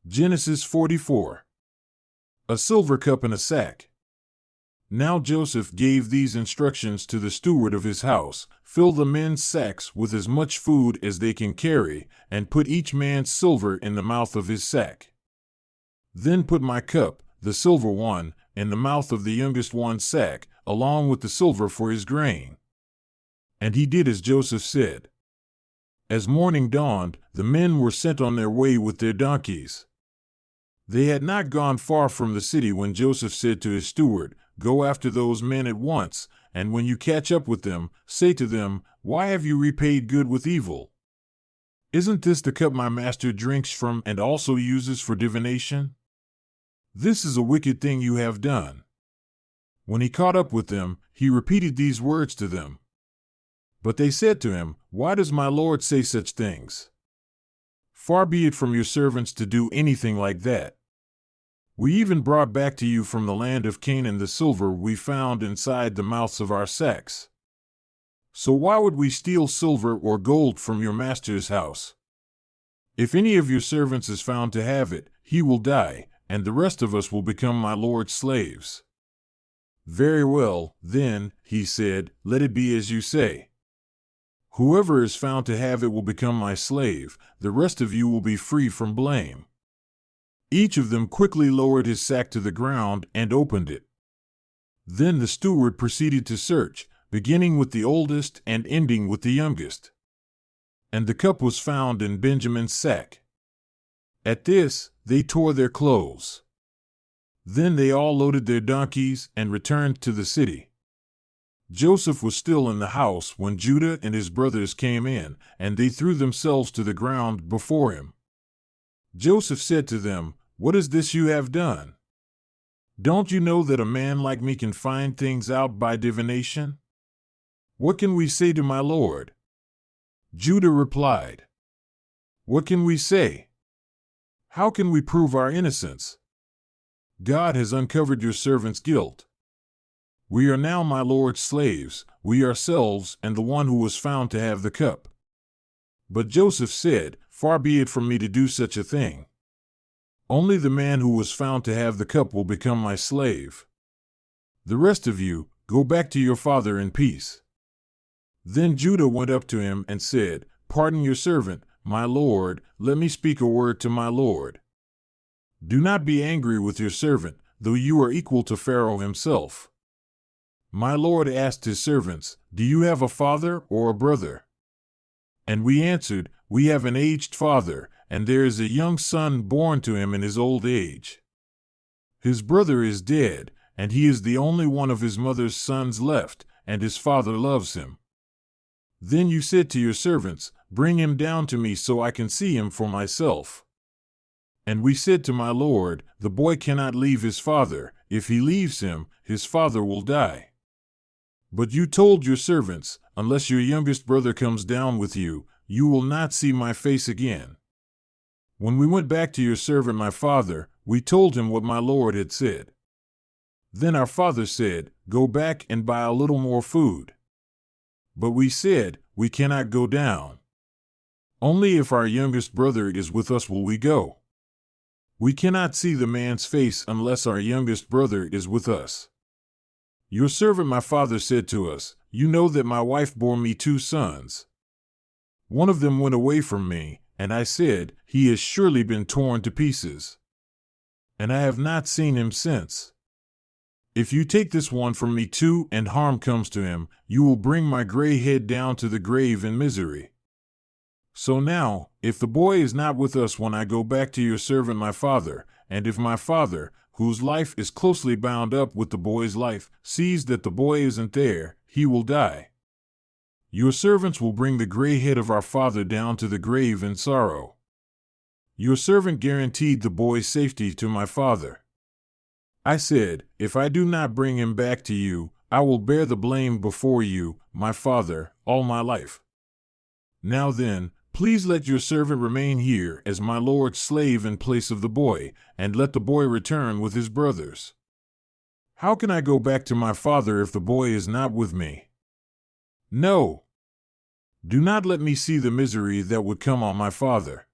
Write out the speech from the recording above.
Genesis 44. A silver cup in a sack. Now Joseph gave these instructions to the steward of his house: fill the men's sacks with as much food as they can carry, and put each man's silver in the mouth of his sack. Then put my cup, the silver one, in the mouth of the youngest one's sack, along with the silver for his grain. And he did as Joseph said. As morning dawned, the men were sent on their way with their donkeys. They had not gone far from the city when Joseph said to his steward, "Go after those men at once, and when you catch up with them, say to them, 'Why have you repaid good with evil? Isn't this the cup my master drinks from and also uses for divination? This is a wicked thing you have done.'" When he caught up with them, he repeated these words to them. But they said to him, "Why does my lord say such things? Far be it from your servants to do anything like that. We even brought back to you from the land of Canaan the silver we found inside the mouths of our sacks. So why would we steal silver or gold from your master's house? If any of your servants is found to have it, he will die, and the rest of us will become my lord's slaves." "Very well, then," he said, "let it be as you say. Whoever is found to have it will become my slave, the rest of you will be free from blame." Each of them quickly lowered his sack to the ground and opened it. Then the steward proceeded to search, beginning with the oldest and ending with the youngest. And the cup was found in Benjamin's sack. At this, they tore their clothes. Then they all loaded their donkeys and returned to the city. Joseph was still in the house when Judah and his brothers came in, and they threw themselves to the ground before him. Joseph said to them, "What is this you have done? Don't you know that a man like me can find things out by divination? What can we say to my lord?" Judah replied, "What can we say? How can we prove our innocence? God has uncovered your servant's guilt. We are now my lord's slaves, we ourselves and the one who was found to have the cup." But Joseph said, "Far be it from me to do such a thing. Only the man who was found to have the cup will become my slave. The rest of you, go back to your father in peace." Then Judah went up to him and said, "Pardon your servant, my lord, let me speak a word to my lord. Do not be angry with your servant, though you are equal to Pharaoh himself. My lord asked his servants, 'Do you have a father or a brother?' And we answered, 'We have an aged father, and there is a young son born to him in his old age. His brother is dead, and he is the only one of his mother's sons left, and his father loves him. Then you said to your servants, "Bring him down to me so I can see him for myself." And we said to my lord, "The boy cannot leave his father. If he leaves him, his father will die." But you told your servants, "Unless your youngest brother comes down with you, you will not see my face again." When we went back to your servant my father, we told him what my lord had said. Then our father said, "Go back and buy a little more food." But we said, "We cannot go down. Only if our youngest brother is with us will we go. We cannot see the man's face unless our youngest brother is with us." Your servant my father said to us, "You know that my wife bore me 2 sons. One of them went away from me, and I said, 'He has surely been torn to pieces.' And I have not seen him since. If you take this one from me too and harm comes to him, you will bring my gray head down to the grave in misery. So now, if the boy is not with us when I go back to your servant my father, and if my father, whose life is closely bound up with the boy's life, sees that the boy isn't there, he will die. Your servants will bring the gray head of our father down to the grave in sorrow." Your servant guaranteed the boy's safety to my father. I said, "If I do not bring him back to you, I will bear the blame before you, my father, all my life. Now then, please let your servant remain here as my lord's slave in place of the boy, and let the boy return with his brothers. How can I go back to my father if the boy is not with me? No. Do not let me see the misery that would come on my father."